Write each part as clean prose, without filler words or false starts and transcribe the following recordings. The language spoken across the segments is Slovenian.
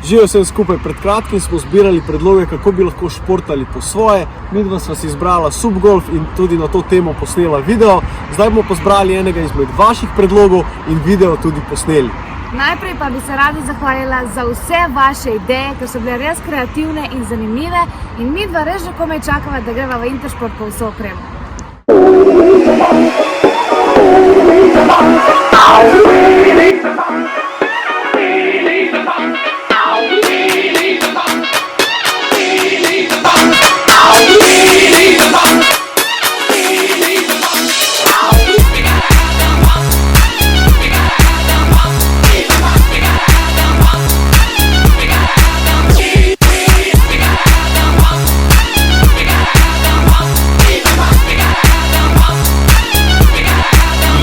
Živijo vsem skupaj, pred kratkim smo zbirali predloge, kako bi lahko športali po svoje. Midva sva si izbrala Subgolf in tudi na to temo posnela video. Zdaj bomo pa zbrali enega izmed vaših predlogov in video tudi posneli. Najprej pa bi se radi zahvalila za vse vaše ideje, ki so bile res kreativne in zanimive in midva res že komaj čakava, da greva v Intersport po vso opremo.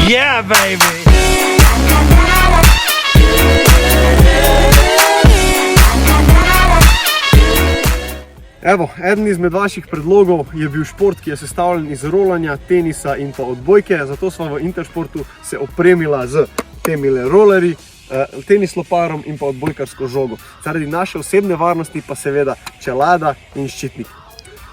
Yeah, baby! Evo, eden izmed vaših predlogov je bil šport, ki je sestavljen iz rolanja, tenisa in pa odbojke. Zato smo v Intersportu se opremila z temile rolerji, tenis loparom in pa odbojkarsko žogo. Zaradi naše osebne varnosti pa seveda čelada in ščitnik.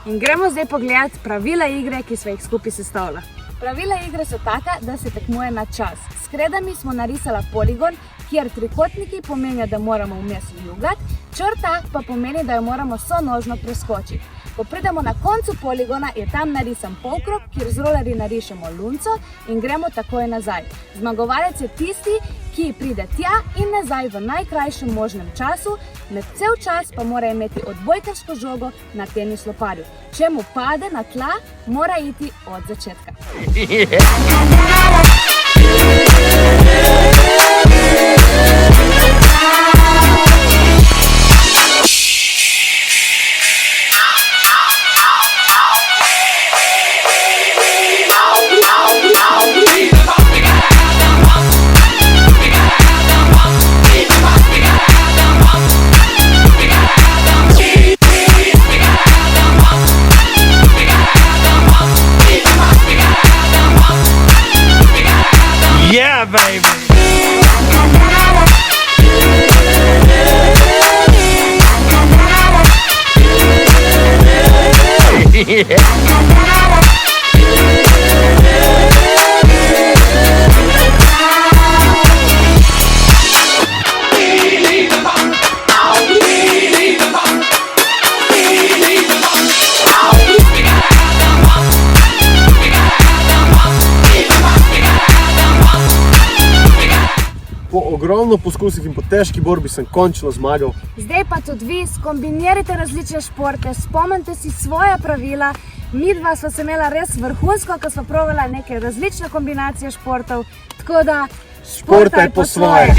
In gremo zdaj pogledati pravila igre, ki sva jih skupaj sestavila. Pravila igre so taka, da se tekmuje na čas. S kredami smo narisala poligon, kjer trikotniki pomenijo, da moramo vmes vijugati, črta pa pomeni, da jo moramo sonožno preskočiti. Ko pridemo na koncu poligona, je tam narisan polkrog, kjer z rolerji narišemo lunco in gremo takoj nazaj. Zmagovalec je tisti, ki pride tja in nazaj v najkrajšem možnem času, med cel čas pa mora imeti odbojkarsko žogo na tenis loparju. Če mu pade na tla, mora iti od začetka. Yeah, baby! Po ogromno poskusih in po težki borbi sem končno zmagal. Zdaj pa tudi vi skombinirajte različne športe, spomnite si svoja pravila. Midva sva se imela res vrhunsko, ko sva probala neke različne kombinacije športov, tako da športaj po svoje!